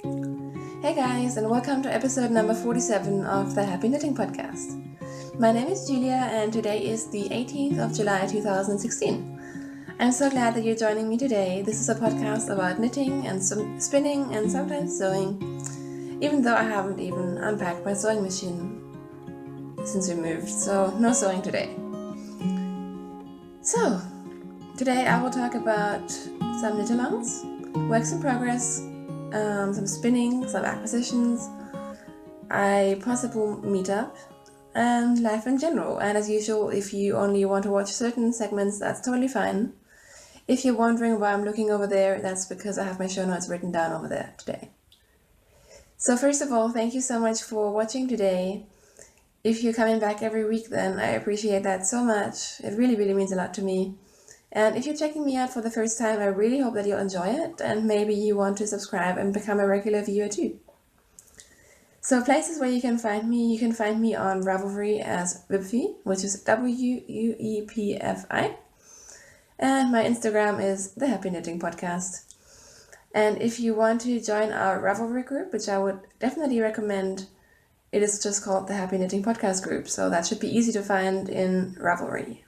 Hey guys, and welcome to episode number 47 of the Happy Knitting Podcast. My name is Julia, and today is the 18th of July 2016. I'm so glad that you're joining me today. This is a podcast about knitting and spinning and sometimes sewing, even though I haven't even unpacked my sewing machine since we moved, so no sewing today. So, today I will talk about some knit-alongs, works in progress, some spinning, some acquisitions, a possible meetup, and life in general. And as usual, if you only want to watch certain segments, that's totally fine. If you're wondering why I'm looking over there, that's because I have my show notes written down over there today. So first of all, thank you so much for watching today. If you're coming back every week, then I appreciate that so much. It really, really means a lot to me. And if you're checking me out for the first time, I really hope that you'll enjoy it, and maybe you want to subscribe and become a regular viewer too. So places where you can find me on Ravelry as Wipfi, which is Wuepfi, and my Instagram is the Happy Knitting Podcast. And if you want to join our Ravelry group, which I would definitely recommend, it is just called the Happy Knitting Podcast group, so that should be easy to find in Ravelry.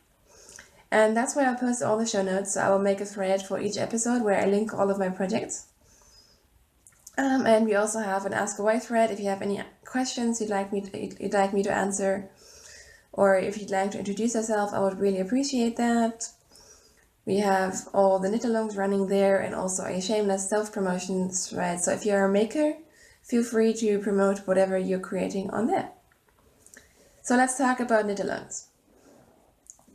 And that's where I post all the show notes, so I will make a thread for each episode where I link all of my projects. And we also have an Ask Away thread if you have any questions you'd like me to answer, or if you'd like to introduce yourself, I would really appreciate that. We have all the knit-alongs running there, and also a shameless self-promotion thread, so if you're a maker, feel free to promote whatever you're creating on there. So let's talk about knit-alongs.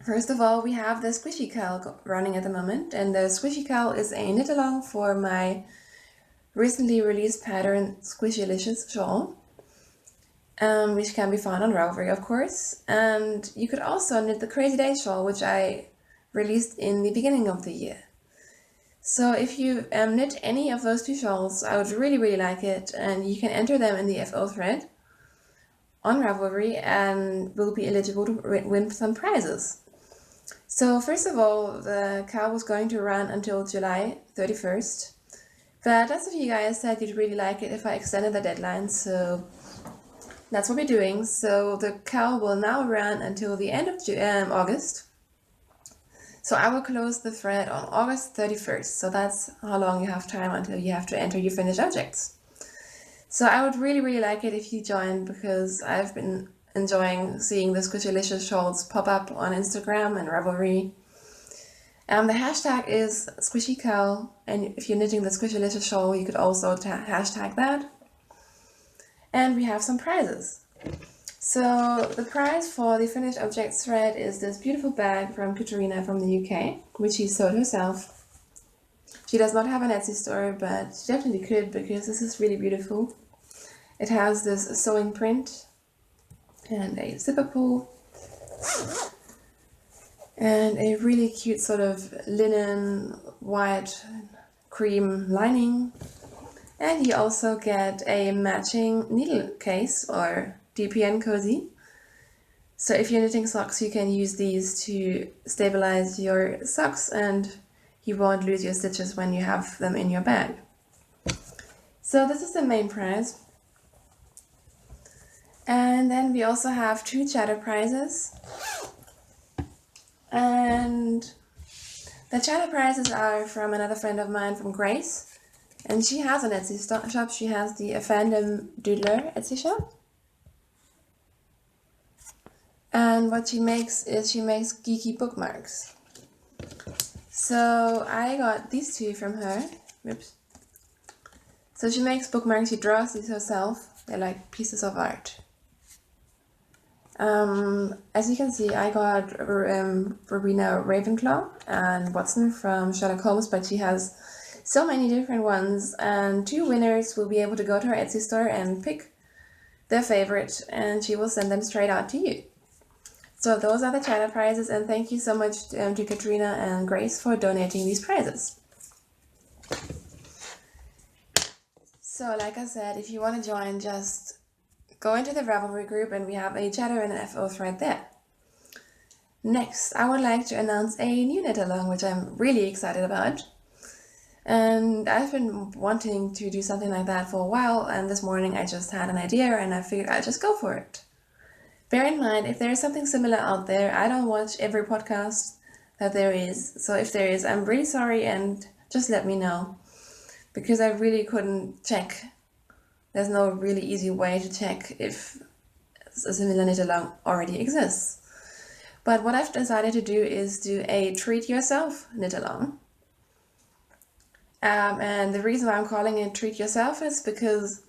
First of all, we have the Squishy Cowl running at the moment, and the Squishy Cowl is a knit-along for my recently released pattern Squishylicious shawl, which can be found on Ravelry, of course. And you could also knit the Crazy Days shawl, which I released in the beginning of the year. So if you knit any of those two shawls, I would really, really like it, and you can enter them in the FO thread on Ravelry and will be eligible to win some prizes. So first of all, the cowl was going to run until July 31st, but lots of you guys said you'd really like it if I extended the deadline, so that's what we're doing. So the cowl will now run until the end of August. So I will close the thread on August 31st, so that's how long you have time until you have to enter your finished objects. So I would really, really like it if you join, because I've been enjoying seeing the Squishylicious shawls pop up on Instagram and Ravelry. The hashtag is Squishy Cowl, and if you're knitting the Squishylicious shawl, you could also hashtag that. And we have some prizes. So the prize for the finished objects thread is this beautiful bag from Katarina from the UK, which she sewed herself. She does not have an Etsy store, but she definitely could, because this is really beautiful. It has this sewing print and a zipper pull and a really cute sort of linen white cream lining, and you also get a matching needle case or DPN cozy. So if you're knitting socks, you can use these to stabilize your socks and you won't lose your stitches when you have them in your bag. So this is the main prize. And then we also have 2 chatter prizes. And the chatter prizes are from another friend of mine, from Grace. And she has an Etsy shop. She has the Fandom Doodler Etsy shop. And what she makes is she makes geeky bookmarks. So I got these 2 from her. Oops. So she makes bookmarks, she draws these herself. They're like pieces of art. As you can see, I got Rowena Ravenclaw and Watson from Sherlock Holmes, but she has so many different ones, and 2 winners will be able to go to her Etsy store and pick their favorite, and she will send them straight out to you. So those are the chatter prizes, and thank you so much to Katrina and Grace for donating these prizes. So like I said, if you want to join, just go into the Ravelry group, and we have a chatter and an FO thread there. Next, I would like to announce a new knit-along, which I'm really excited about. And I've been wanting to do something like that for a while, and this morning I just had an idea and I figured I'd just go for it. Bear in mind, if there is something similar out there, I don't watch every podcast that there is. So if there is, I'm really sorry, and just let me know, because I really couldn't check. There's no really easy way to check if a similar knit along already exists. But what I've decided to do is do a treat yourself knit along. And the reason why I'm calling it treat yourself is because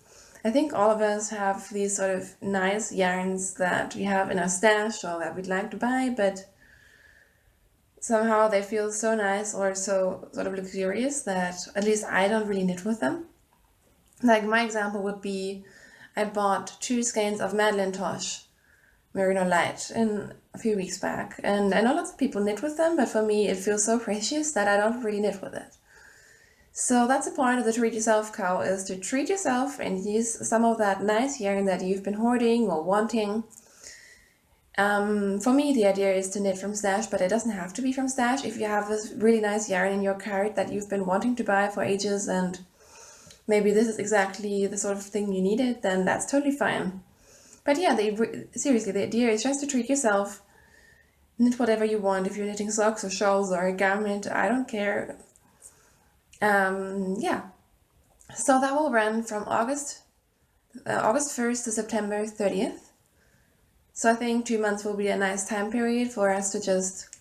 I think all of us have these sort of nice yarns that we have in our stash or that we'd like to buy, but somehow they feel so nice or so sort of luxurious that at least I don't really knit with them. Like my example would be, I bought 2 skeins of Madeleine Tosh Merino Light in a few weeks back, and I know lots of people knit with them, but for me it feels so precious that I don't really knit with it. So that's the point of the treat yourself cow, is to treat yourself and use some of that nice yarn that you've been hoarding or wanting. For me, the idea is to knit from stash, but it doesn't have to be from stash. If you have this really nice yarn in your cart that you've been wanting to buy for ages and maybe this is exactly the sort of thing you needed, then that's totally fine. But yeah, seriously, the idea is just to treat yourself. Knit whatever you want. If you're knitting socks or shawls or a garment, I don't care. Yeah. So that will run from August 1st to September 30th. So I think 2 months will be a nice time period for us to just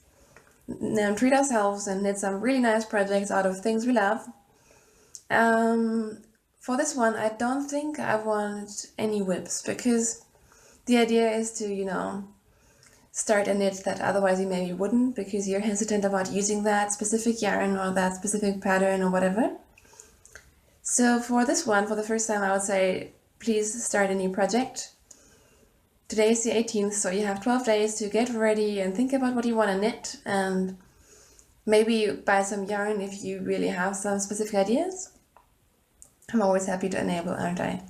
treat ourselves and knit some really nice projects out of things we love. For this one, I don't think I want any whips, because the idea is to, start a knit that otherwise you maybe wouldn't, because you're hesitant about using that specific yarn or that specific pattern or whatever. So for this one, for the first time, I would say, please start a new project. Today is the 18th, so you have 12 days to get ready and think about what you want to knit, and maybe buy some yarn if you really have some specific ideas. I'm always happy to enable, aren't I?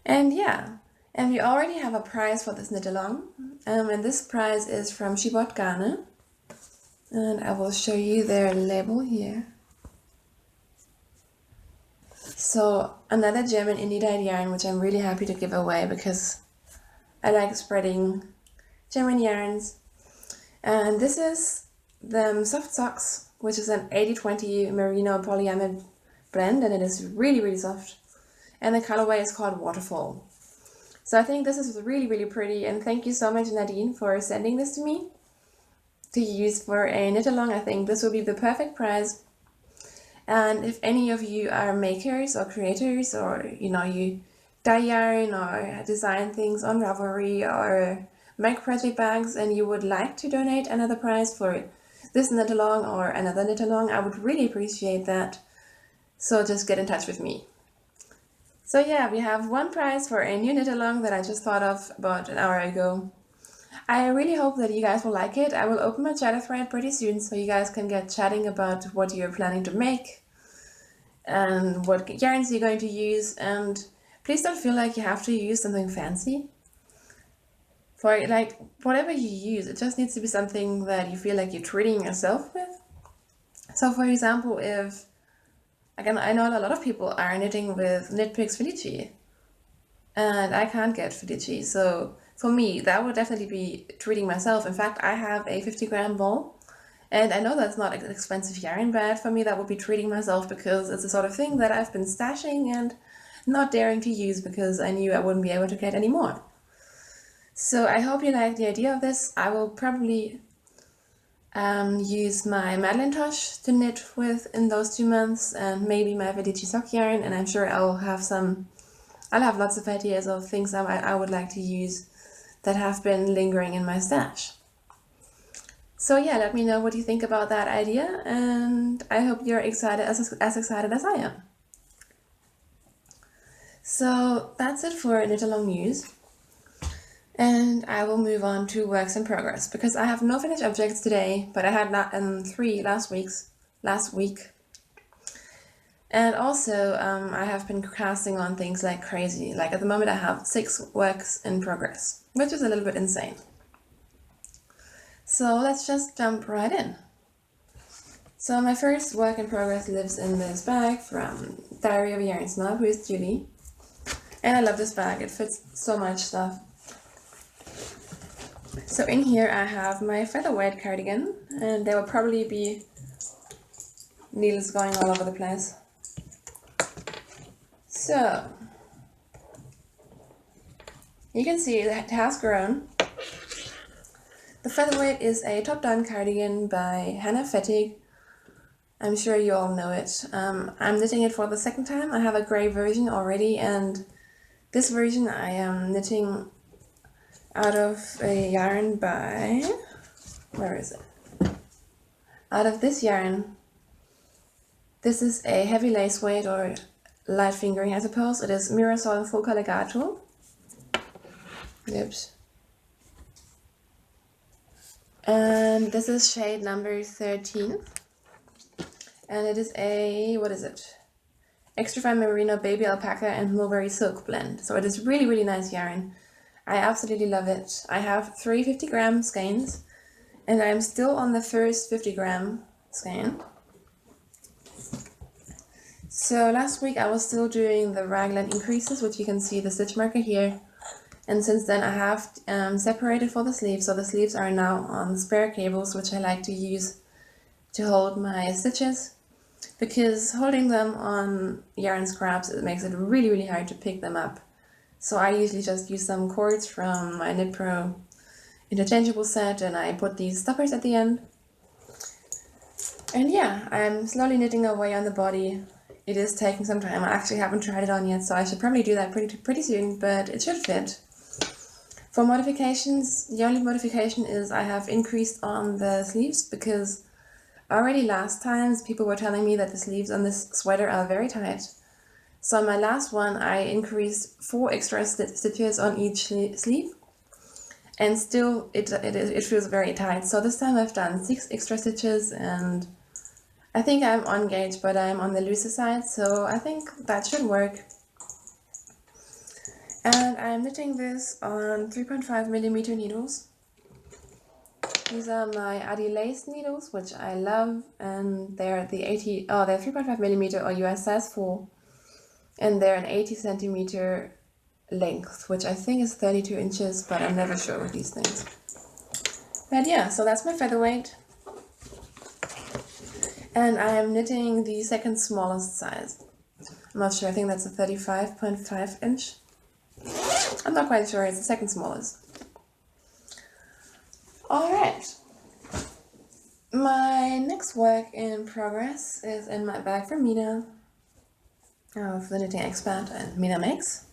And yeah, and we already have a prize for this knit along, and this prize is from She Bought Garne, and I will show you their label here. So another German indie dyed yarn, which I'm really happy to give away because I like spreading German yarns. And this is the Soft Socks, which is an 80-20 merino polyamide blend, and it is really, really soft. And the colorway is called Waterfall. So I think this is really, really pretty, and thank you so much, Nadine, for sending this to me to use for a knit along. I think this will be the perfect prize. And if any of you are makers or creators, or you dye yarn or design things on Ravelry or make project bags, and you would like to donate another prize for this knit along or another knit along, I would really appreciate that. So just get in touch with me. So yeah, we have one prize for a new knit along that I just thought of about an hour ago. I really hope that you guys will like it. I will open my chatter thread pretty soon, so you guys can get chatting about what you're planning to make and what yarns you're going to use. And please don't feel like you have to use something fancy. For whatever you use, it just needs to be something that you feel like you're treating yourself with. So for example, if I know a lot of people are knitting with Knit Picks Felici, and I can't get Felici, so for me that would definitely be treating myself. In fact, I have a 50-gram ball, and I know that's not an expensive yarn, but for me that would be treating myself, because it's the sort of thing that I've been stashing and not daring to use because I knew I wouldn't be able to get any more. So I hope you like the idea of this. I will probably use my Madeleine Tosh to knit with in those 2 months, and maybe my Felici sock yarn, and I'm sure I'll have lots of ideas of things I would like to use that have been lingering in my stash. So yeah, let me know what you think about that idea, and I hope you're excited as excited as I am. So that's it for knit along news. And I will move on to works in progress, because I have no finished objects today, but I had 3 last week. And also, I have been casting on things like crazy. Like at the moment I have 6 works in progress, which is a little bit insane. So let's just jump right in. So my first work in progress lives in this bag from Diary of a Yarn Snob, who is Julie. And I love this bag, it fits so much stuff. So in here I have my featherweight cardigan, and there will probably be needles going all over the place. So you can see that it has grown. The featherweight is a top-down cardigan by Hannah Fettig. I'm sure you all know it. I'm knitting it for the second time. I have a grey version already, and this version I am knitting out of a yarn by, where is it? Out of this yarn. This is a heavy lace weight or light fingering, I suppose. It is Mirasol Full Collegato. Oops. And this is shade number 13. And it is a, what is it? Extra fine merino baby alpaca and mulberry silk blend. So it is really, really nice yarn. I absolutely love it. I have 3 50-gram skeins, and I'm still on the first 50-gram skein. So last week I was still doing the raglan increases, which you can see the stitch marker here. And since then I have separated for the sleeves, so the sleeves are now on spare cables, which I like to use to hold my stitches. Because holding them on yarn scraps, it makes it really, really hard to pick them up. So I usually just use some cords from my Knit Pro interchangeable set, and I put these stoppers at the end. And yeah, I'm slowly knitting away on the body. It is taking some time. I actually haven't tried it on yet, so I should probably do that pretty soon, but it should fit. For modifications, the only modification is I have increased on the sleeves, because already last times people were telling me that the sleeves on this sweater are very tight. So on my last one I increased 4 extra stitches on each sleeve, and still it feels very tight. So this time I've done 6 extra stitches, and I think I'm on gauge, but I'm on the looser side, so I think that should work. And I'm knitting this on 3.5mm needles. These are my Adi lace needles, which I love, and they're they're 3.5mm or US size 4, and they're an 80cm length, which I think is 32 inches, but I'm never sure with these things. But yeah, so that's my featherweight. And I'm knitting the second smallest size. I'm not sure, I think that's a 35.5 inch. I'm not quite sure, it's the second smallest. Alright. My next work in progress is in my bag from Mina, of the Knitting Expert and Mina Makes.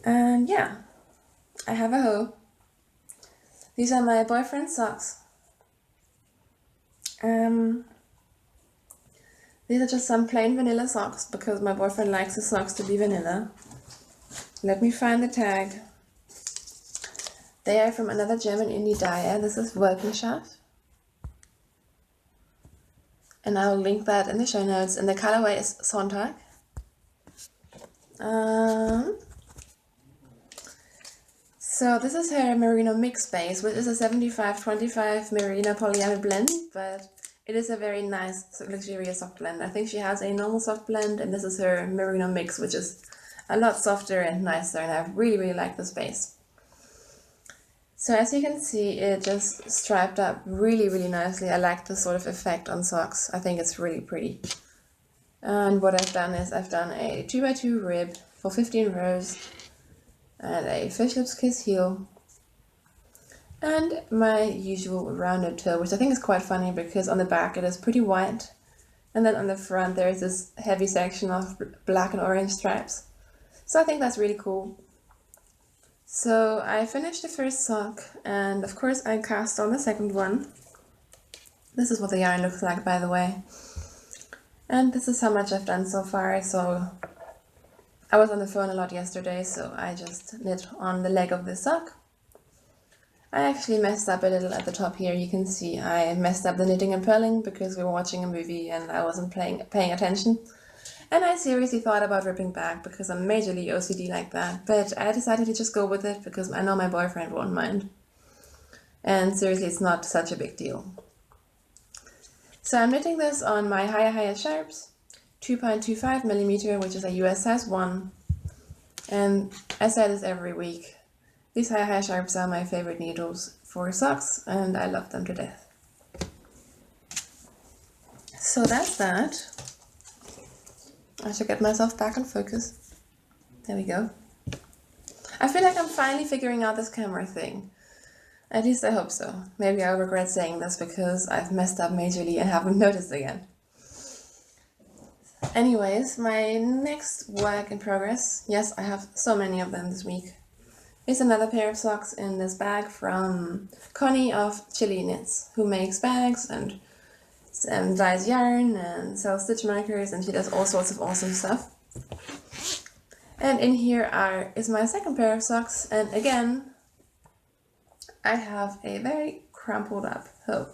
And yeah, I have a hoe. These are my boyfriend's socks. These are just some plain vanilla socks, because my boyfriend likes his socks to be vanilla. Let me find the tag. They are from another German indie dyer. This is Wolkenschaft. And I'll link that in the show notes. And the colorway is Sonntag. So this is her merino mix base, which is a 75-25 merino polyamide blend, but it is a very nice, luxurious soft blend. I think she has a normal soft blend, and this is her merino mix, which is a lot softer and nicer, and I really, really like this base. So as you can see, it just striped up really, really nicely. I like this sort of effect on socks. I think it's really pretty. And what I've done is I've done a 2x2 rib for 15 rows, and a fish lips kiss heel, and my usual rounded toe, which I think is quite funny because on the back it is pretty white, and then on the front there is this heavy section of black and orange stripes. So I think that's really cool. So I finished the first sock, and of course I cast on the second one. This is what the yarn looks like, by the way. And this is how much I've done so far. So I was on the phone a lot yesterday, so I just knit on the leg of the sock. I actually messed up a little at the top here. You can see I messed up the knitting and purling because we were watching a movie and I wasn't paying attention. And I seriously thought about ripping back because I'm majorly OCD like that, but I decided to just go with it because I know my boyfriend won't mind. And seriously, it's not such a big deal. So I'm knitting this on my higher sharps, 2.25 millimeter, which is a US size 1. And I say this every week. These higher sharps are my favorite needles for socks, and I love them to death. So that's that. I should get myself back on focus. There we go. I feel like I'm finally figuring out this camera thing. At least I hope so. Maybe I'll regret saying this because I've messed up majorly and haven't noticed again. Anyways, my next work in progress, yes, I have so many of them this week, is another pair of socks in this bag from Connie of Chili Knits, who makes bags and dyes yarn and sells stitch markers, and she does all sorts of awesome stuff. And in here is my second pair of socks, and again, I have a very crumpled up hoe.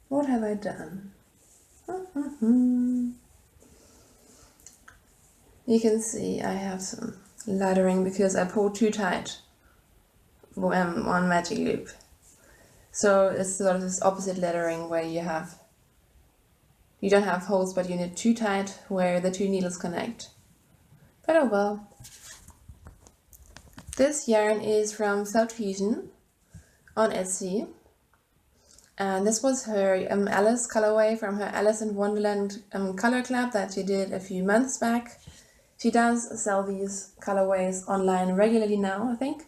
What have I done? You can see I have some lettering because I pulled too tight on magic loop. So it's sort of this opposite lettering where you don't have holes, but you knit too tight where the two needles connect. But oh well. This yarn is from South Fusion on Etsy, and this was her Alice colorway from her Alice in Wonderland color club that she did a few months back. She does sell these colorways online regularly now, I think.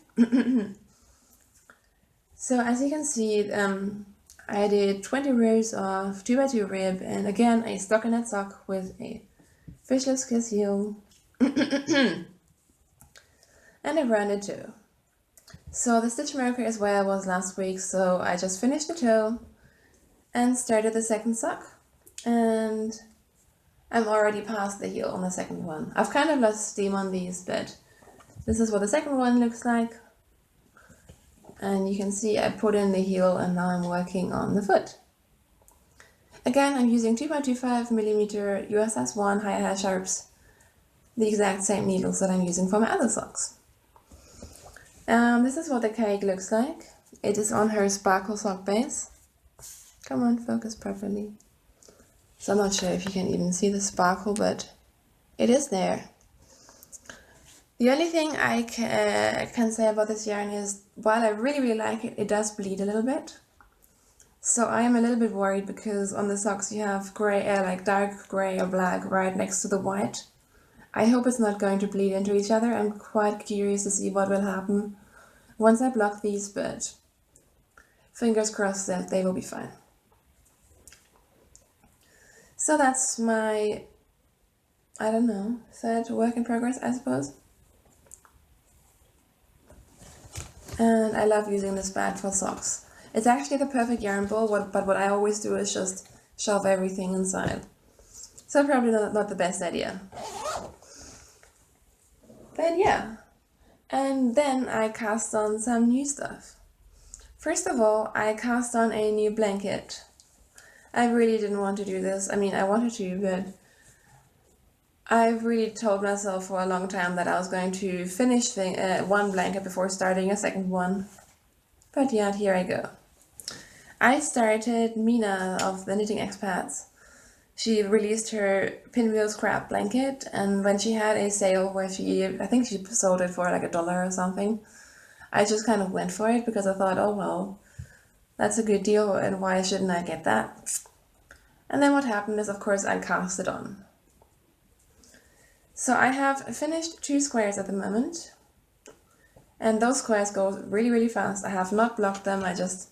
So as you can see, I did 20 rows of 2x2 rib, and again a stockinette sock with a fishless kiss heel. And a rounded toe. So the stitch marker is where I was last week, so I just finished the toe and started the second sock, and I'm already past the heel on the second one. I've kind of lost steam on these, but this is what the second one looks like. And you can see I put in the heel and now I'm working on the foot. Again, I'm using 2.25 millimeter US size 1 higher sharps, the exact same needles that I'm using for my other socks. This is what the cake looks like. It is on her sparkle sock base. Come on, focus properly. So I'm not sure if you can even see the sparkle, but it is there. The only thing I can say about this yarn is, while I really like it, it does bleed a little bit. So I am a little bit worried because on the socks you have gray, like dark gray or black right next to the white. I hope it's not going to bleed into each other. I'm quite curious to see what will happen once I block these, but fingers crossed that they will be fine. So that's my, I don't know, third work in progress, I suppose. And I love using this bag for socks. It's actually the perfect yarn bowl, but what I always do is just shove everything inside. So probably not the best idea. But yeah, and then I cast on some new stuff. First of all, I cast on a new blanket. I really didn't want to do this. I mean, I wanted to, but I've really told myself for a long time that I was going to finish one blanket before starting a second one. But yeah, here I go. I started Mina of the Knitting Expats. She released her Pinwheel scrap blanket, and when she had a sale where I think she sold it for like $1 or something, I just kind of went for it because I thought, oh well, that's a good deal and why shouldn't I get that? And then what happened is, of course, I cast it on. So I have finished 2 squares at the moment, and those squares go really fast. I have not blocked them, I just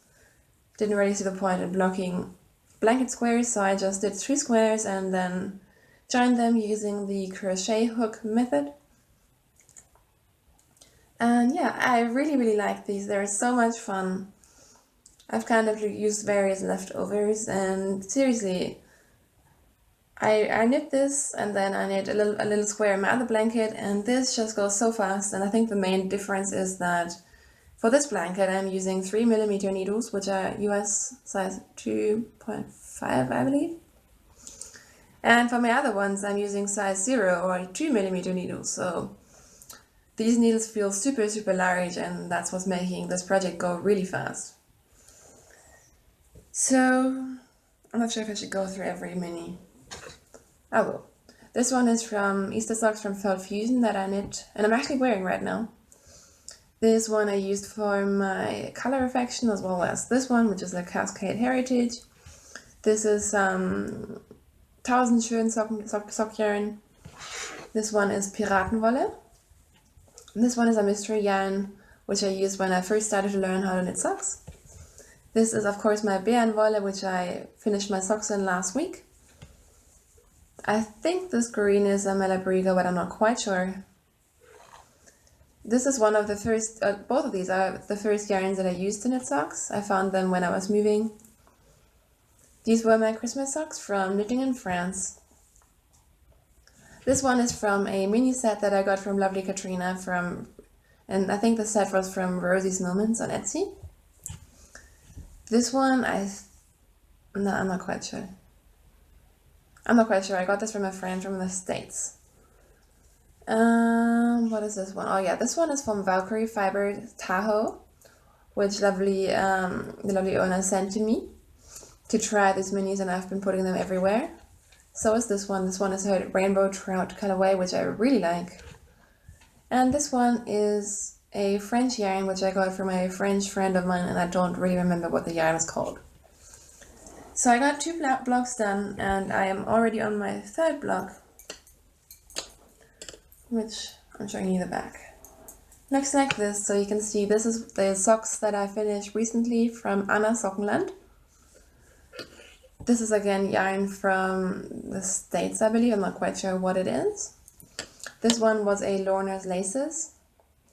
didn't really see the point in blocking blanket squares, so I just did 3 squares and then joined them using the crochet hook method. And yeah, I really like these. They're so much fun. I've kind of used various leftovers, and seriously, I knit this and then I knit a little square in my other blanket, and this just goes so fast. And I think the main difference is that for this blanket I'm using 3mm needles, which are US size 2.5, I believe. And for my other ones I'm using size 0 or 2mm needles, so these needles feel super large, and that's what's making this project go really fast. So I'm not sure if I should go through every mini. I will. This one is from Easter Socks from Felt Fusion that I knit, and I'm actually wearing right now. This one I used for my color affection, as well as this one, which is a Cascade Heritage. This is 1000 Schön sock yarn. This one is Piratenwolle. This one is a mystery yarn, which I used when I first started to learn how to knit socks. This is, of course, my Bärenwolle, which I finished my socks in last week. I think this green is a Malabriga, but I'm not quite sure. This is one of the first, both of these are the first yarns that I used to knit socks. I found them when I was moving. These were my Christmas socks from Knitting in France. This one is from a mini set that I got from Lovely Katrina and I think the set was from Rosie's Moments on Etsy. This one, I'm not quite sure. I'm not quite sure. I got this from a friend from the States. What is this one? Oh yeah, this one is from Valkyrie Fiber Tahoe, which the lovely owner sent to me to try these minis, and I've been putting them everywhere. So is this one. This one is her Rainbow Trout colorway, which I really like. And this one is a French yarn, which I got from a French friend of mine, and I don't really remember what the yarn is called. So I got 2 blocks done, and I am already on my 3rd block, which I'm showing you the back. Looks like this, so you can see this is the socks that I finished recently from Anna Sockenland. This is again yarn from the States, I believe. I'm not quite sure what it is. This one was a Lorna's Laces,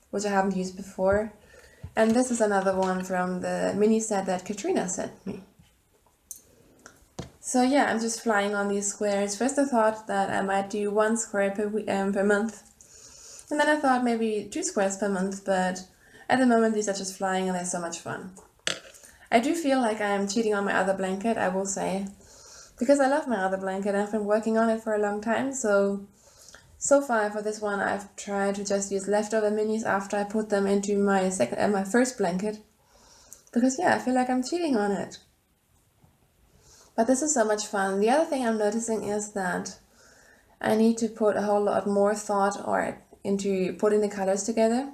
which I haven't used before. And this is another one from the mini set that Katrina sent me. So yeah, I'm just flying on these squares. First I thought that I might do 1 square per month. And then I thought maybe 2 squares per month, but at the moment these are just flying and they're so much fun. I do feel like I am cheating on my other blanket, I will say, because I love my other blanket. I've been working on it for a long time, so far for this one I've tried to just use leftover minis after I put them into my first blanket, because yeah, I feel like I'm cheating on it. But this is so much fun. The other thing I'm noticing is that I need to put a whole lot more thought into putting the colors together.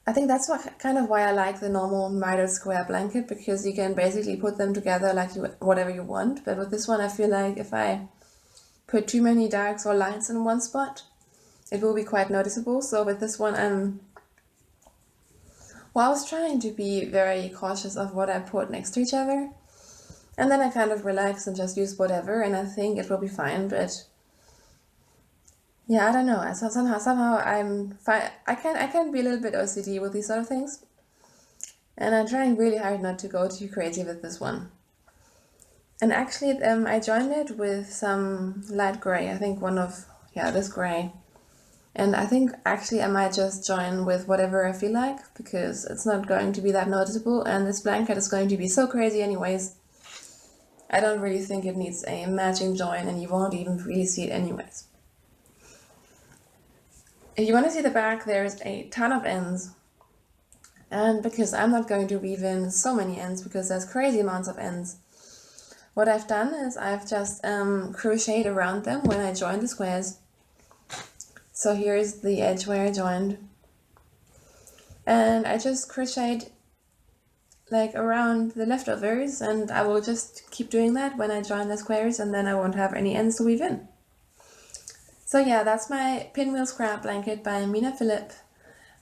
I think that's kind of why I like the normal mitered square blanket, because you can basically put them together like whatever you want. But with this one, I feel like if I put too many darks or lights in one spot, it will be quite noticeable. So with this one, I was trying to be very cautious of what I put next to each other. And then I kind of relax and just use whatever, and I think it will be fine. But yeah, I don't know. Somehow I'm fine. I can be a little bit OCD with these sort of things, and I'm trying really hard not to go too crazy with this one. And actually, I joined it with some light gray. I think this gray. And I think actually I might just join with whatever I feel like, because it's not going to be that noticeable, and this blanket is going to be so crazy anyways. I don't really think it needs a matching join, and you won't even really see it anyways. If you want to see the back, there's a ton of ends. And because I'm not going to weave in so many ends, because there's crazy amounts of ends, what I've done is I've just crocheted around them when I joined the squares. So here's the edge where I joined, and I just crocheted like around the leftovers, and I will just keep doing that when I join the squares, and then I won't have any ends to weave in. So yeah, that's my Pinwheel Scrap Blanket by Mina Philipp.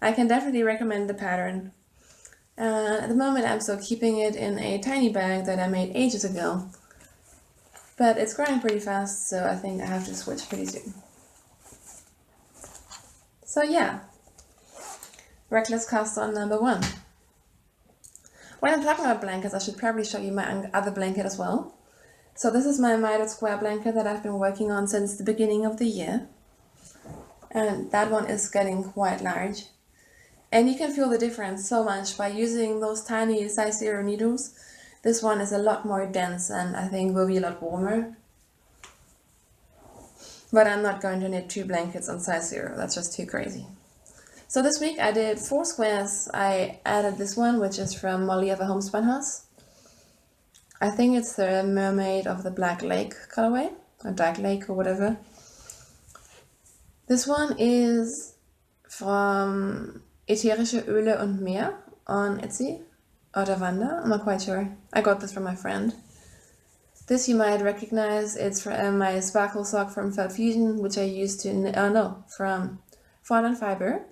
I can definitely recommend the pattern. At the moment I'm still keeping it in a tiny bag that I made ages ago, but it's growing pretty fast, so I think I have to switch pretty soon. So yeah, reckless cast on number 1. When I'm talking about blankets, I should probably show you my other blanket as well. So this is my mitered square blanket that I've been working on since the beginning of the year. And that one is getting quite large. And you can feel the difference so much by using those tiny size 0 needles. This one is a lot more dense and I think will be a lot warmer. But I'm not going to knit 2 blankets on size 0, that's just too crazy. So this week I did 4 squares. I added this one, which is from Molly of a Homespun House. I think it's the Mermaid of the Black Lake colorway, or Dark Lake or whatever. This one is from Ätherische Öle und Meer on Etsy, or Davanda, I'm not quite sure. I got this from my friend. This you might recognize, it's from my sparkle sock from Felt Fusion, which I used to, from Fawn and Fiber,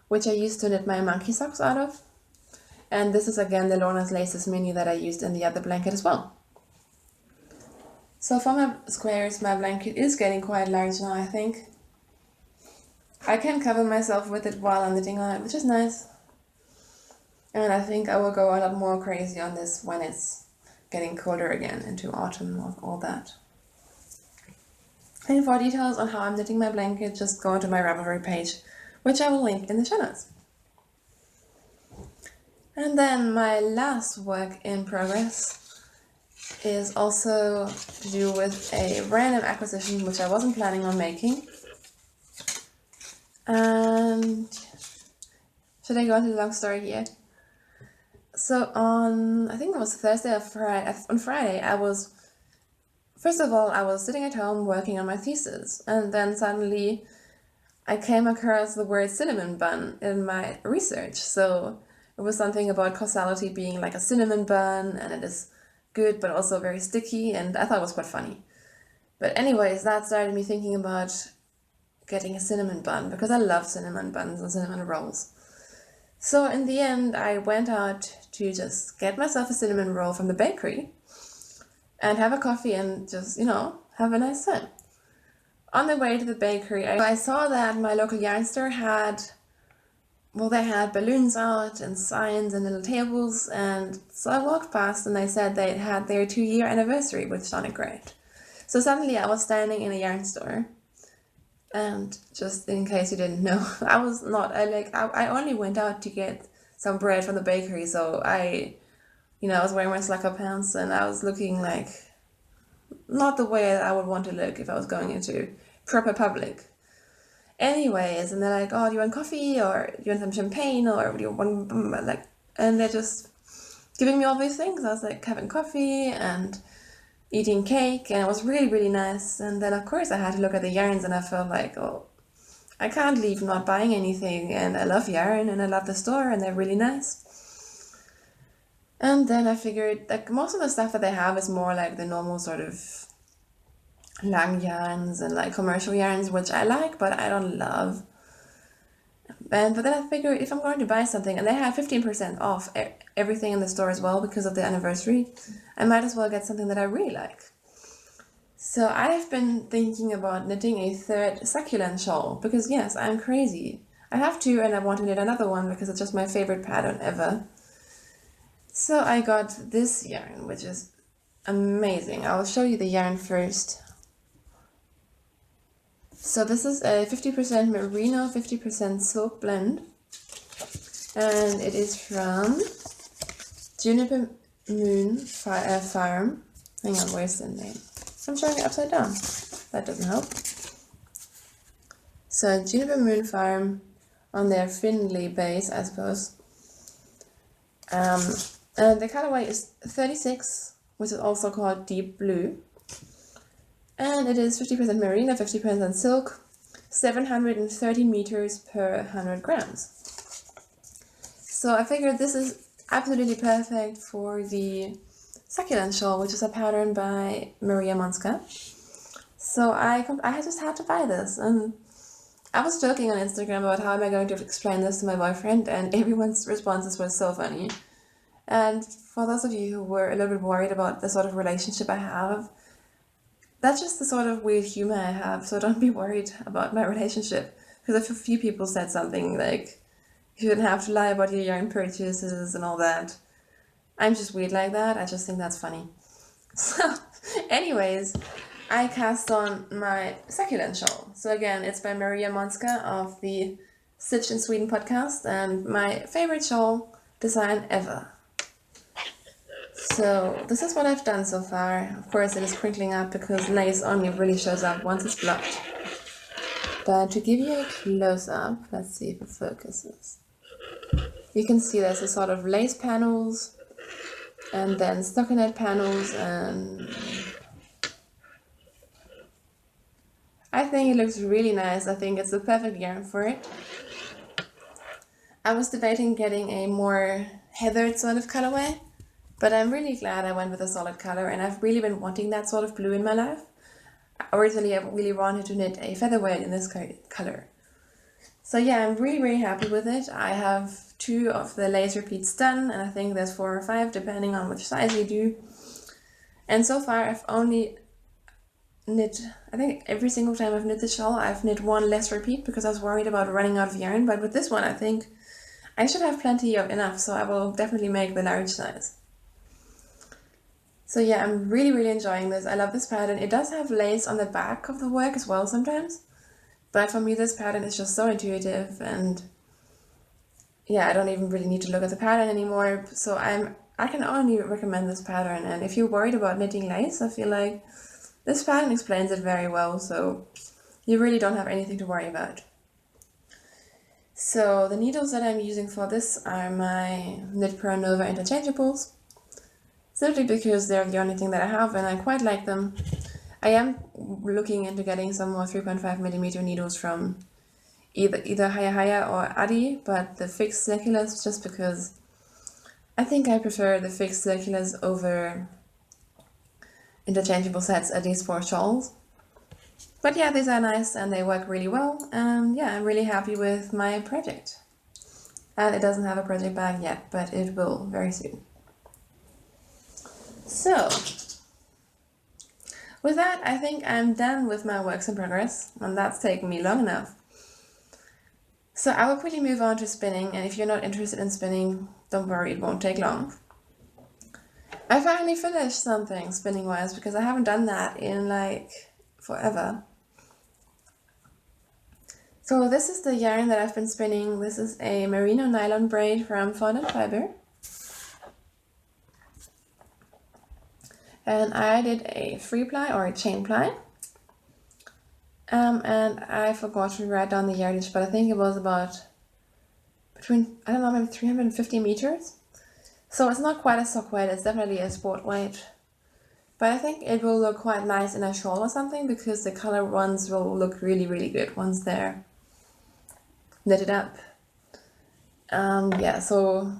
which I used to knit my monkey socks out of. And this is again the Lorna's Laces mini that I used in the other blanket as well. So for my squares, my blanket is getting quite large now, I think. I can cover myself with it while I'm knitting on it, which is nice. And I think I will go a lot more crazy on this when it's getting colder again into autumn or all that. And for details on how I'm knitting my blanket, just go to my Ravelry page, which I will link in the show notes. And then my last work in progress is also to do with a random acquisition which I wasn't planning on making. And should I go into the long story here? So I think it was Thursday or Friday, on Friday, I was sitting at home working on my thesis, and then suddenly I came across the word cinnamon bun in my research. So it was something about causality being like a cinnamon bun, and it is good but also very sticky, and I thought it was quite funny. But anyways, that started me thinking about getting a cinnamon bun, because I love cinnamon buns and cinnamon rolls. So in the end, I went out to just get myself a cinnamon roll from the bakery and have a coffee and just, have a nice time. On the way to the bakery, I saw that my local yarn store they had balloons out and signs and little tables, and so I walked past and they said they had their 2-year anniversary, which sounded great. So suddenly I was standing in a yarn store, and just in case you didn't know, I only went out to get some bread from the bakery, so I was wearing my slacker pants and I was looking like not the way I would want to look if I was going into proper public. Anyways, and they're like, oh, do you want coffee, or do you want some champagne, or do you want, and they're just giving me all these things. I was like having coffee and eating cake, and it was really, really nice. And then of course I had to look at the yarns, and I felt like, oh, I can't leave not buying anything, and I love yarn, and I love the store, and they're really nice. And then I figured, like, most of the stuff that they have is more like the normal sort of lang yarns and like commercial yarns, which I like, but I don't love. But then I figured if I'm going to buy something, and they have 15% off everything in the store as well because of the anniversary, I might as well get something that I really like. So I've been thinking about knitting a third succulent shawl, because yes, I'm crazy. I have two, and I want to knit another one because it's just my favorite pattern ever. So I got this yarn, which is amazing. I'll show you the yarn first. So this is a 50% merino, 50% silk blend, and it is from Juniper Moon Farm. Hang on, where's the name? I'm showing it upside down. That doesn't help. So Juniper Moon Farm on their Finley base, I suppose. And the colorway is 36, which is also called Deep Blue. And it is 50% merino, 50% silk, 730 meters per 100 grams. So I figured this is absolutely perfect for the succulent shawl, which is a pattern by Maria Monska. So I just had to buy this, and I was joking on Instagram about how am I going to explain this to my boyfriend, and everyone's responses were so funny. And for those of you who were a little bit worried about the sort of relationship I have, that's just the sort of weird humor I have, so don't be worried about my relationship. Because a few people said something like, you shouldn't have to lie about your yarn purchases and all that. I'm just weird like that, I just think that's funny. So, anyways, I cast on my succulent shawl. So again, it's by Maria Monska of the Stitched in Sweden podcast, and my favorite shawl design ever. So this is what I've done so far. Of course it is crinkling up because lace only really shows up once it's blocked. But to give you a close-up, let's see if it focuses. You can see there's a sort of lace panels, and then stockinette panels, and I think it looks really nice. I think it's the perfect yarn for it. I was debating getting a more heathered sort of colorway, but I'm really glad I went with a solid color, and I've really been wanting that sort of blue in my life. Originally, I really wanted to knit a featherweight in this color. So yeah, I'm really happy with it. I have 2 of the lace repeats done, and I think there's 4 or 5 depending on which size you do. And so far I've only knit, I think every single time I've knit the shawl, I've knit 1 less repeat because I was worried about running out of yarn, but with this one I think I should have plenty of enough, so I will definitely make the large size. So yeah, I'm really enjoying this. I love this pattern. It does have lace on the back of the work as well sometimes, but for me this pattern is just so intuitive, and yeah, I don't even really need to look at the pattern anymore. So I can only recommend this pattern, and if you're worried about knitting lace, I feel like this pattern explains it very well, so you really don't have anything to worry about. So the needles that I'm using for this are my Knit Pro Nova interchangeables, simply because they're the only thing that I have and I quite like them. I am looking into getting some more 3.5mm needles from either Haya or Adi, but the fixed circulars, just because I think I prefer the fixed circulars over interchangeable sets, at least for shawls. But yeah, these are nice and they work really well, and yeah, I'm really happy with my project. And it doesn't have a project bag yet, but it will very soon. So, with that, I think I'm done with my works in progress, and that's taken me long enough. So I will quickly move on to spinning, and if you're not interested in spinning, don't worry, it won't take long. I finally finished something spinning-wise, because I haven't done that in like forever. So this is the yarn that I've been spinning. This is a merino nylon braid from Fondant Fiber. And I did a 3-ply or a chain ply. And I forgot to write down the yardage, but I think it was about between, I don't know, maybe 350 meters. So it's not quite a sock weight, it's definitely a sport weight. But I think it will look quite nice in a shawl or something, because the color ones will look really good once they're knitted up. Yeah, so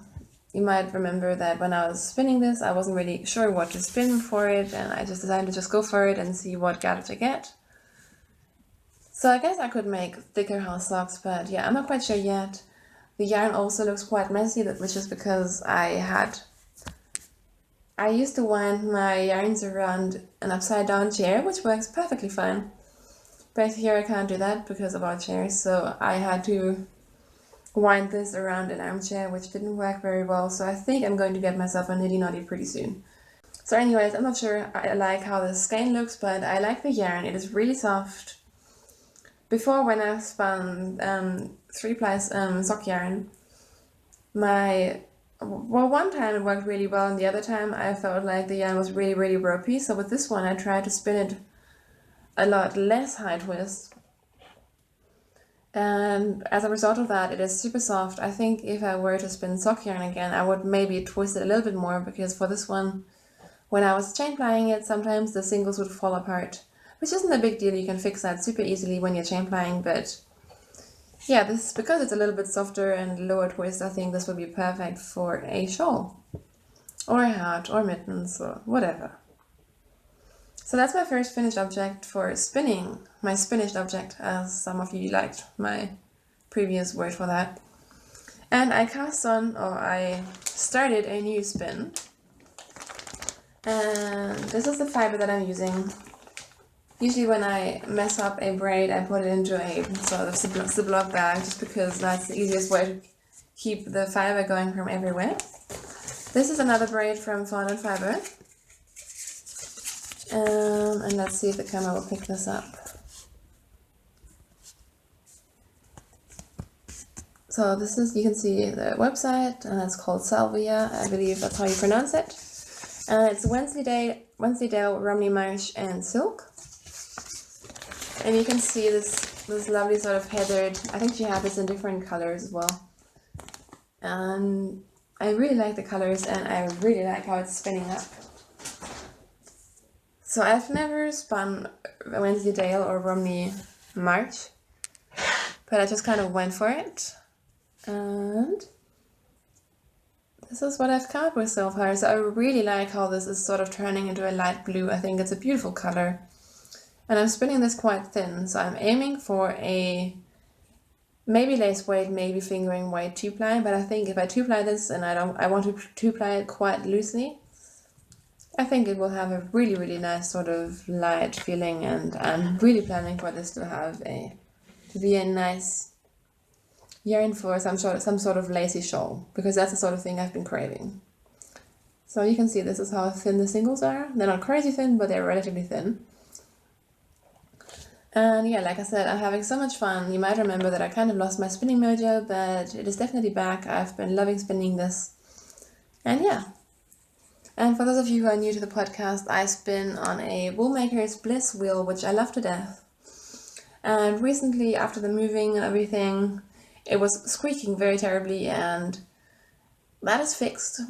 you might remember that when I was spinning this, I wasn't really sure what to spin for it, and I just decided to just go for it and see what garbage I get. So I guess I could make thicker house socks, but yeah, I'm not quite sure yet. The yarn also looks quite messy, which is because I used to wind my yarns around an upside down chair, which works perfectly fine. But here I can't do that because of our chairs, so I had to wind this around an armchair, which didn't work very well, so I think I'm going to get myself a niddy noddy pretty soon. So anyways, I'm not sure I like how the skein looks, but I like the yarn. It is really soft. Before, when I spun 3-ply sock yarn, one time it worked really well, and the other time I felt like the yarn was really ropey. So with this one I tried to spin it a lot less high twist, and as a result of that, it is super soft. I think if I were to spin sock yarn again, I would maybe twist it a little bit more, because for this one, when I was chain plying it, sometimes the singles would fall apart, which isn't a big deal. You can fix that super easily when you're chain plying, but yeah, this, because it's a little bit softer and lower twist, I think this would be perfect for a shawl or a hat or mittens or whatever. So that's my first finished object for spinning, my spinished object, as some of you liked my previous word for that. And I cast on, or I started a new spin, and this is the fiber that I'm using. Usually when I mess up a braid, I put it into a sort of Ziploc bag, just because that's the easiest way to keep the fiber going from everywhere. This is another braid from Fondant Fiber. And let's see if the camera will pick this up. So this is, you can see the website, and it's called Salvia, I believe that's how you pronounce it. It's Wensleydale, Romney Marsh and Silk. And you can see this lovely sort of heathered, I think she had this in different colors as well. And I really like the colors and I really like how it's spinning up. So I've never spun Wensleydale or Romney March, but I just kind of went for it. And this is what I've come up with so far. So I really like how this is sort of turning into a light blue. I think it's a beautiful color. And I'm spinning this quite thin, so I'm aiming for a maybe lace weight, maybe fingering weight 2-ply, but I think if I 2-ply this and I want to 2-ply it quite loosely, I think it will have a really, really nice sort of light feeling, and I'm really planning for this to be a nice yarn for some sort of lacy shawl, because that's the sort of thing I've been craving. So you can see this is how thin the singles are. They're not crazy thin, but they're relatively thin. And yeah, like I said, I'm having so much fun. You might remember that I kind of lost my spinning mojo, but it is definitely back. I've been loving spinning this. And yeah. And for those of you who are new to the podcast, I spin on a Woolmaker's Bliss wheel, which I love to death. And recently, after the moving and everything, it was squeaking very terribly, and that is fixed.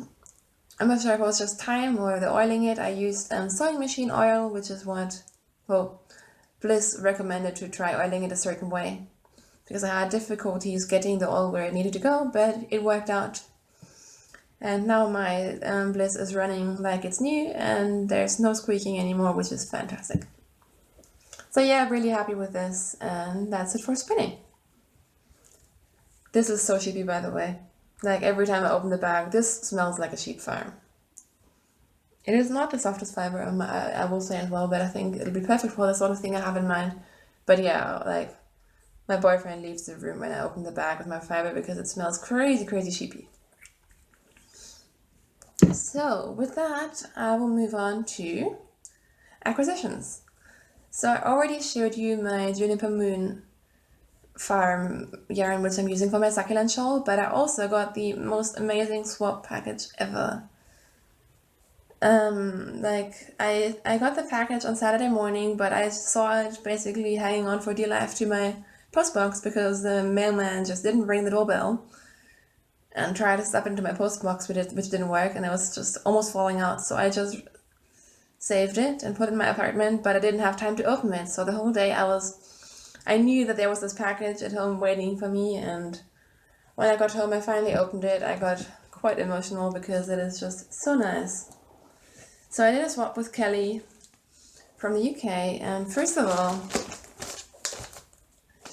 I'm not sure if it was just time or the oiling it. I used sewing machine oil, which is what, well, Bliss recommended to try oiling it a certain way, because I had difficulties getting the oil where it needed to go, but it worked out. And now my Bliss is running like it's new, and there's no squeaking anymore, which is fantastic. So yeah, really happy with this, and that's it for spinning. This is so sheepy, by the way. Like every time I open the bag, this smells like a sheep farm. It is not the softest fiber, I will say as well, but I think it'll be perfect for the sort of thing I have in mind. But yeah, like my boyfriend leaves the room when I open the bag with my fiber because it smells crazy, crazy sheepy. So with that, I will move on to acquisitions. So I already showed you my Juniper Moon farm yarn, which I'm using for my succulent shawl, but I also got the most amazing swap package ever. I got the package on Saturday morning, but I saw it basically hanging on for dear life to my postbox because the mailman just didn't ring the doorbell, and tried to step into my postbox, which didn't work, and it was just almost falling out. So I just saved it and put it in my apartment, but I didn't have time to open it. So the whole day I knew that there was this package at home waiting for me, and when I got home I finally opened it. I got quite emotional because it is just so nice. So I did a swap with Kelly from the UK, and first of all,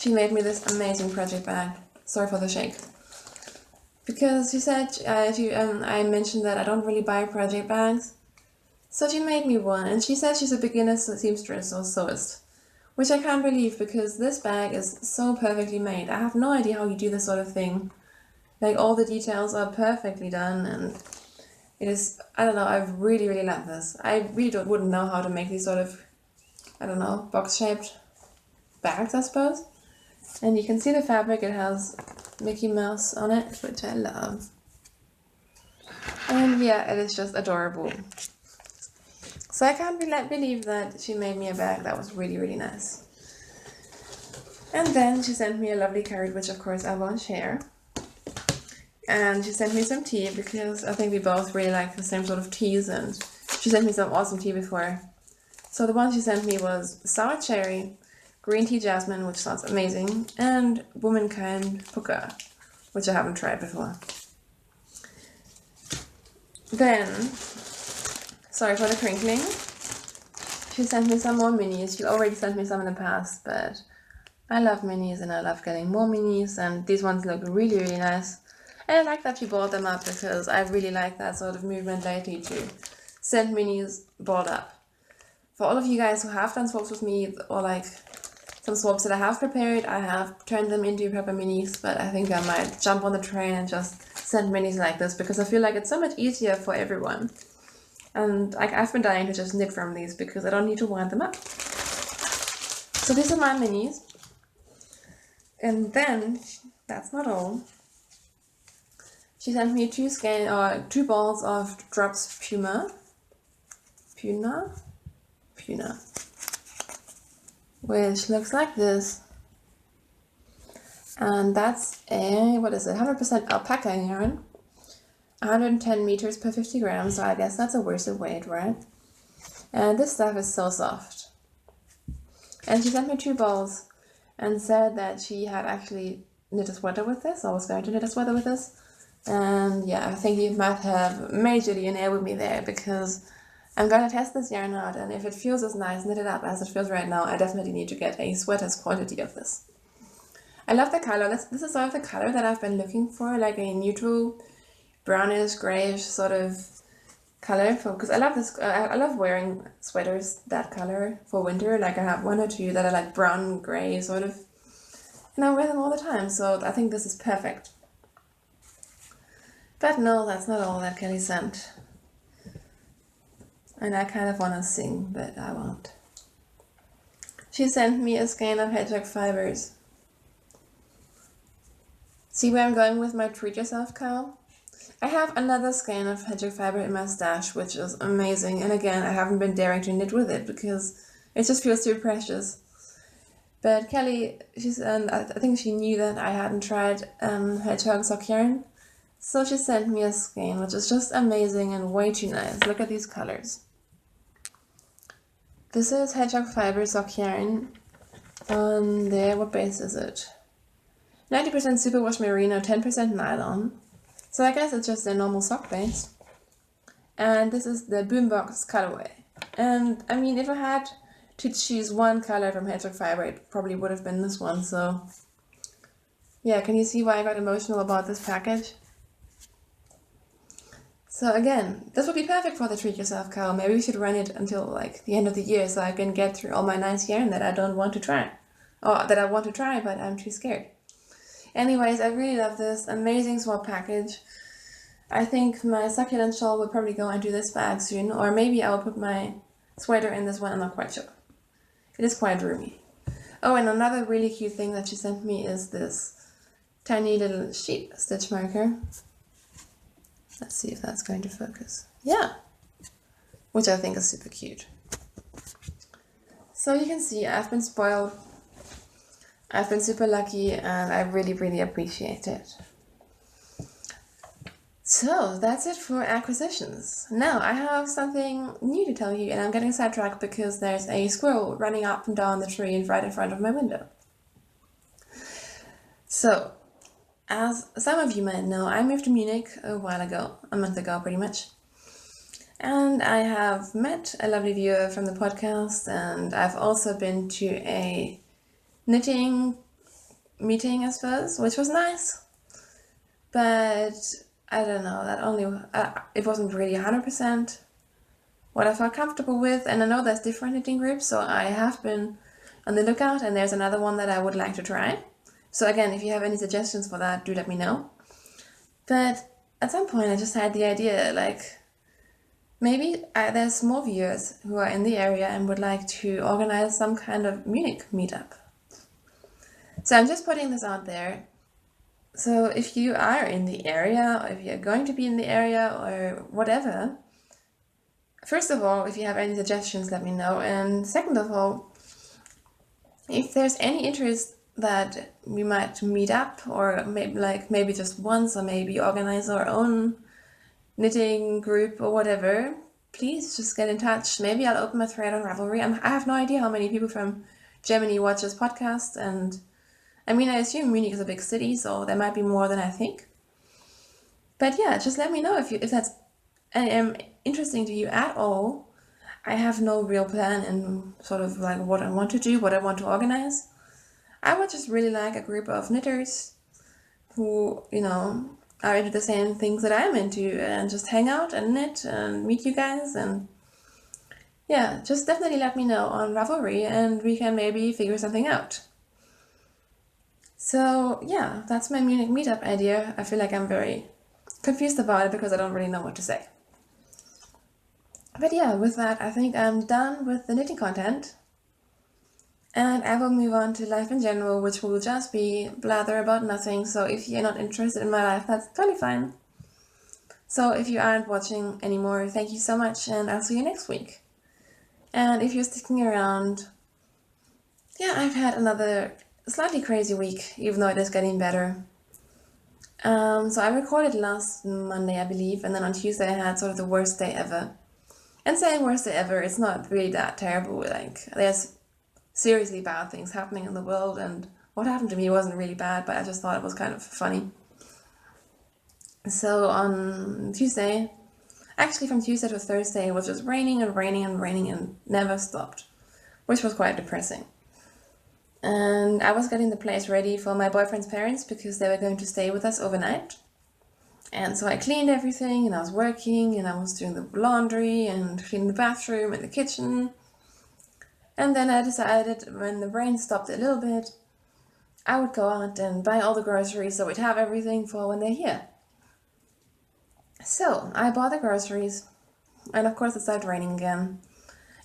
she made me this amazing project bag. Sorry for the shake. Because she said, I mentioned that I don't really buy project bags. So she made me one, and she says she's a beginner seamstress or sewist, which I can't believe because this bag is so perfectly made. I have no idea how you do this sort of thing. Like all the details are perfectly done, and it is, I don't know, I really, really love this. I really wouldn't know how to make these sort of, I don't know, box-shaped bags, I suppose. And you can see the fabric, it has Mickey Mouse on it, which I love. And yeah, it is just adorable. So I can't believe that she made me a bag. That was really, really nice. And then she sent me a lovely card, which of course I won't share. And she sent me some tea because I think we both really like the same sort of teas, and she sent me some awesome tea before. So the one she sent me was sour cherry, green tea jasmine, which sounds amazing, and womankind puka, which I haven't tried before. Then, sorry for the crinkling, she sent me some more minis. She already sent me some in the past, but I love minis and I love getting more minis, and these ones look really, really nice. And I like that she balled them up because I really like that sort of movement lately to send minis balled up. For all of you guys who have done swaps with me, or like some swaps that I have prepared, I have turned them into proper minis, but I think I might jump on the train and just send minis like this because I feel like it's so much easier for everyone. And I've been dying to just knit from these because I don't need to wind them up. So these are my minis. And then, that's not all. She sent me two balls of Drops Puna, which looks like this. And that's a, 100% alpaca yarn. 110 meters per 50 grams, so I guess that's a worsted weight, right? And this stuff is so soft. And she sent me 2 balls and said that she had actually knit a sweater with this, or was going to knit a sweater with this. And yeah, I think you might have majorly enabled me there, because I'm going to test this yarn out, and if it feels as nice knitted up as it feels right now, I definitely need to get a sweater's quantity of this. I love the color. This is sort of the color that I've been looking for, like a neutral brownish, grayish sort of color, because I love this. I love wearing sweaters that color for winter. Like I have 1 or 2 that are like brown, gray sort of, and I wear them all the time. So I think this is perfect. But no, that's not all that Kelly sent. And I kind of want to sing, but I won't. She sent me a skein of hedgehog fibers. See where I'm going with my treat yourself cow? I have another skein of hedgehog fiber in my stash, which is amazing. And again, I haven't been daring to knit with it because it just feels too precious. But Kelly, I think she knew that I hadn't tried hedgehog sock yarn. So she sent me a skein, which is just amazing and way too nice. Look at these colors. This is hedgehog fiber sock yarn on there. What base is it? 90% superwash merino, 10% nylon. So I guess it's just a normal sock base. And this is the boombox colorway. And I mean, if I had to choose one color from hedgehog fiber, it probably would have been this one. So yeah, can you see why I got emotional about this package? So again, this would be perfect for the treat yourself cow. Maybe we should run it until like the end of the year so I can get through all my nice yarn that I don't want to try. Or that I want to try, but I'm too scared. Anyways, I really love this amazing swap package. I think my succulent shawl will probably go into this bag soon, or maybe I will put my sweater in this one, I'm not quite sure. It is quite roomy. Oh, and another really cute thing that she sent me is this tiny little sheep stitch marker. Let's see if that's going to focus. Yeah, which I think is super cute. So you can see I've been spoiled. I've been super lucky and I really, really appreciate it. So that's it for acquisitions. Now I have something new to tell you, and I'm getting sidetracked because there's a squirrel running up and down the tree right in front of my window. So, as some of you might know, I moved to Munich a while ago, a month ago pretty much. And I have met a lovely viewer from the podcast, and I've also been to a knitting meeting, I suppose, which was nice. But I don't know, it wasn't really 100% what I felt comfortable with. And I know there's different knitting groups, so I have been on the lookout, and there's another one that I would like to try. So again, if you have any suggestions for that, do let me know. But at some point I just had the idea, like, maybe there's more viewers who are in the area and would like to organize some kind of Munich meetup. So I'm just putting this out there. So if you are in the area, or if you're going to be in the area, or whatever, first of all, if you have any suggestions, let me know. And second of all, if there's any interest that we might meet up, or maybe just once, or maybe organize our own knitting group or whatever, please just get in touch. Maybe I'll open a thread on Ravelry. I have no idea how many people from Germany watch this podcast, and I mean, I assume Munich is a big city, so there might be more than I think. But yeah, just let me know if that's interesting to you at all. I have no real plan in sort of like what I want to do, what I want to organize. I would just really like a group of knitters who, are into the same things that I'm into, and just hang out and knit and meet you guys. And yeah, just definitely let me know on Ravelry and we can maybe figure something out. So yeah, that's my Munich meetup idea. I feel like I'm very confused about it because I don't really know what to say. But yeah, with that, I think I'm done with the knitting content. And I will move on to life in general, which will just be blather about nothing. So if you're not interested in my life, that's totally fine. So if you aren't watching anymore, thank you so much, and I'll see you next week. And if you're sticking around, yeah, I've had another slightly crazy week, even though it is getting better. So I recorded last Monday, I believe, and then on Tuesday I had sort of the worst day ever. And saying worst day ever, it's not really that terrible. Like, there's seriously bad things happening in the world, and what happened to me wasn't really bad, but I just thought it was kind of funny. So on Tuesday, actually from Tuesday to Thursday, it was just raining and raining and raining and never stopped, which was quite depressing. And I was getting the place ready for my boyfriend's parents because they were going to stay with us overnight. And so I cleaned everything, and I was working, and I was doing the laundry and cleaning the bathroom and the kitchen. And then I decided when the rain stopped a little bit, I would go out and buy all the groceries so we'd have everything for when they're here. So I bought the groceries, and of course it started raining again.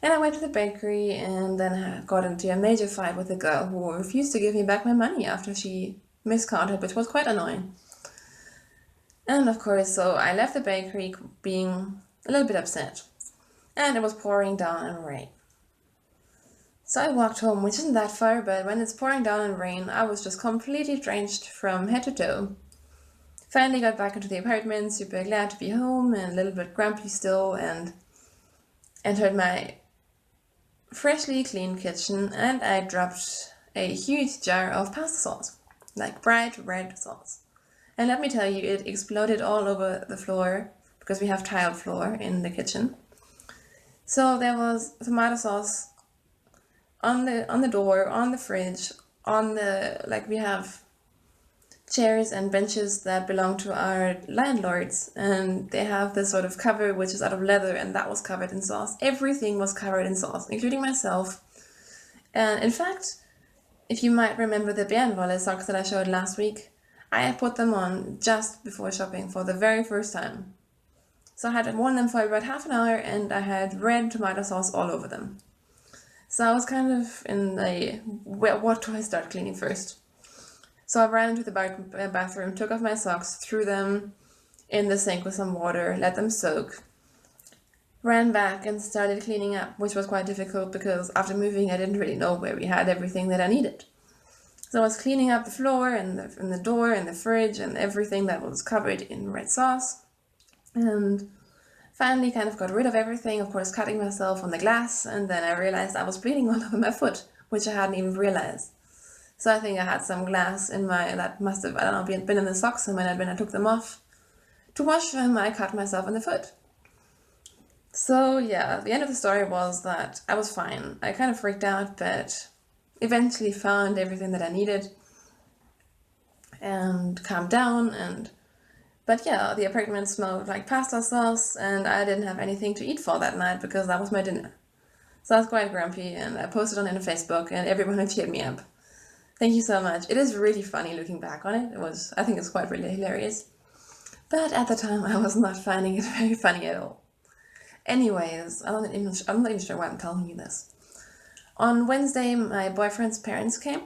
And I went to the bakery, and then I got into a major fight with a girl who refused to give me back my money after she miscounted, which was quite annoying. And of course, so I left the bakery being a little bit upset. And it was pouring down in rain. So I walked home, which isn't that far, but when it's pouring down in rain, I was just completely drenched from head to toe. Finally got back into the apartment, super glad to be home and a little bit grumpy still, and entered my freshly cleaned kitchen, and I dropped a huge jar of pasta sauce, like bright red sauce. And let me tell you, it exploded all over the floor because we have tiled floor in the kitchen. So there was tomato sauce on the door, on the fridge, on the, like, we have chairs and benches that belong to our landlords, and they have this sort of cover which is out of leather, and that was covered in sauce. Everything was covered in sauce, including myself. And in fact, if you might remember the Pinwheel socks that I showed last week, I put them on just before shopping for the very first time. So I had worn them for about half an hour, and I had red tomato sauce all over them. So I was kind of in a, what do I start cleaning first? So I ran into the bathroom, took off my socks, threw them in the sink with some water, let them soak, ran back and started cleaning up, which was quite difficult because after moving I didn't really know where we had everything that I needed. So I was cleaning up the floor and the door and the fridge and everything that was covered in red sauce, and finally kind of got rid of everything, of course cutting myself on the glass, and then I realized I was bleeding all over my foot, which I hadn't even realized. So I think I had some glass in my, that must have, I don't know, been in the socks, and when I took them off to wash them, I cut myself in the foot. So yeah, the end of the story was that I was fine. I kind of freaked out, but eventually found everything that I needed and calmed down, but yeah, the apartment smelled like pasta sauce, and I didn't have anything to eat for that night because that was my dinner. So I was quite grumpy, and I posted on Facebook, and everyone cheered me up. Thank you so much. It is really funny looking back on it. I think it's quite really hilarious. But at the time, I was not finding it very funny at all. Anyways, I'm not even sure why I'm telling you this. On Wednesday, my boyfriend's parents came.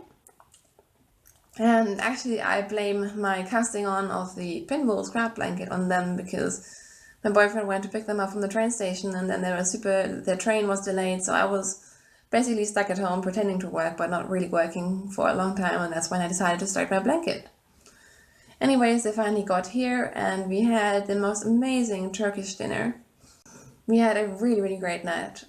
And actually, I blame my casting on of the Pinwheel scrap blanket on them because my boyfriend went to pick them up from the train station, and then their train was delayed, so I was basically stuck at home pretending to work but not really working for a long time, and that's when I decided to start my blanket. Anyways, they finally got here, and we had the most amazing Turkish dinner. We had a really, really great night.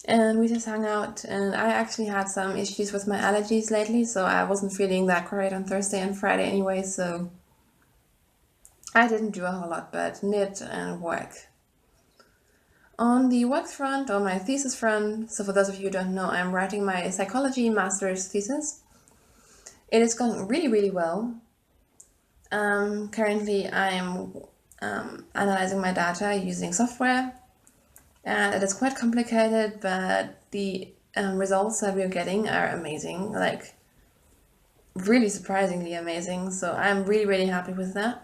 And we just hung out, and I actually had some issues with my allergies lately, so I wasn't feeling that great on Thursday and Friday anyway, so I didn't do a whole lot but knit and work. On the work front, or my thesis front, so for those of you who don't know, I'm writing my psychology master's thesis. It is going really, really well. Currently I'm analyzing my data using software, and it is quite complicated, but the results that we're getting are amazing, like really surprisingly amazing, so I'm really, really happy with that.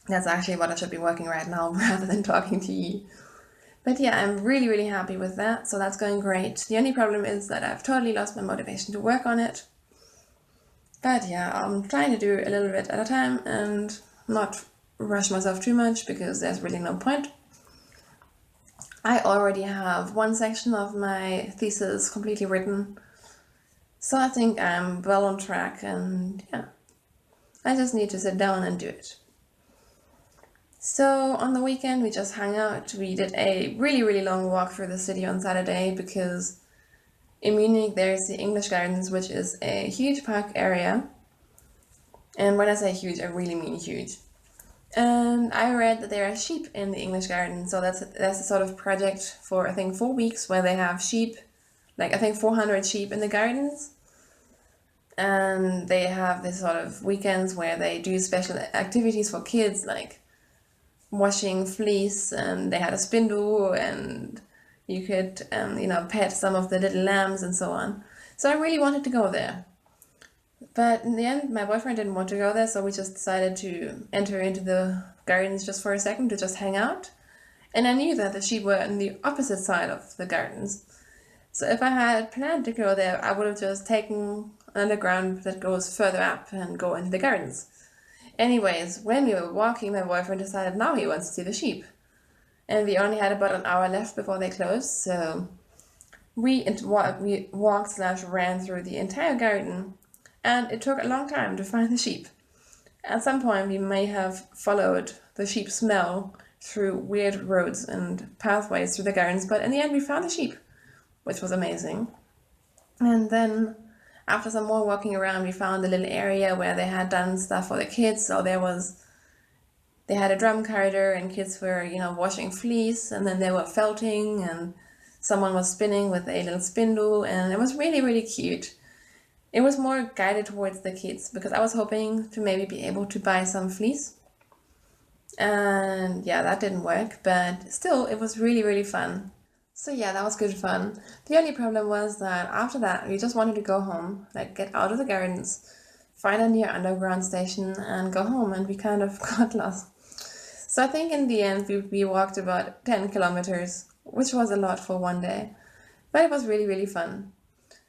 That's actually what I should be working right now rather than talking to you. But yeah, I'm really, really happy with that, so that's going great. The only problem is that I've totally lost my motivation to work on it. But yeah, I'm trying to do a little bit at a time and not rush myself too much because there's really no point. I already have one section of my thesis completely written, so I think I'm well on track, and yeah. I just need to sit down and do it. So on the weekend, we just hung out. We did a really, really long walk through the city on Saturday because in Munich there's the English Gardens, which is a huge park area. And when I say huge, I really mean huge. And I read that there are sheep in the English Garden, so that's a sort of project for I think 4 weeks where they have sheep, like I think 400 sheep in the gardens. And they have this sort of weekends where they do special activities for kids, like washing fleece, and they had a spindle, and you could, pet some of the little lambs and so on. So I really wanted to go there. But in the end, my boyfriend didn't want to go there, so we just decided to enter into the gardens just for a second to just hang out. And I knew that the sheep were on the opposite side of the gardens. So if I had planned to go there, I would have just taken underground that goes further up and go into the gardens. Anyways, when we were walking, my boyfriend decided now he wants to see the sheep. And we only had about an hour left before they closed, so we walked/ran through the entire garden, and it took a long time to find the sheep. At some point, we may have followed the sheep smell through weird roads and pathways through the gardens, but in the end, we found the sheep, which was amazing. And then after some more walking around, we found a little area where they had done stuff for the kids. So they had a drum carder and kids were, washing fleece, and then they were felting, and someone was spinning with a little spindle, and it was really, really cute. It was more guided towards the kids because I was hoping to maybe be able to buy some fleece. And yeah, that didn't work, but still, it was really, really fun. So yeah, that was good fun. The only problem was that after that, we just wanted to go home, like get out of the gardens, find a near underground station and go home, and we kind of got lost. So I think in the end, we walked about 10 kilometers, which was a lot for one day, but it was really, really fun.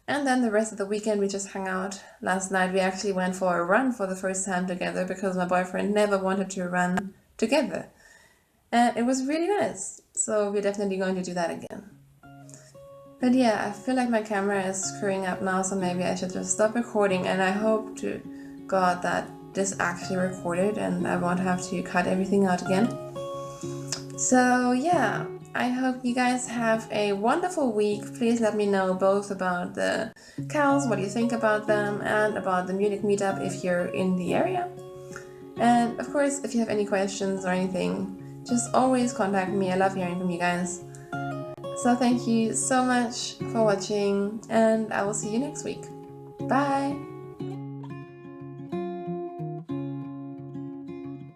And then the rest of the weekend, we just hung out. Last night, we actually went for a run for the first time together because my boyfriend never wanted to run together. And it was really nice. So we're definitely going to do that again. But yeah, I feel like my camera is screwing up now, so maybe I should just stop recording. And I hope to God that this actually recorded and I won't have to cut everything out again. So yeah, I hope you guys have a wonderful week. Please let me know both about the cows, what you think about them, and about the Munich meetup if you're in the area. And of course, if you have any questions or anything, just always contact me. I love hearing from you guys. So thank you so much for watching, and I will see you next week. Bye!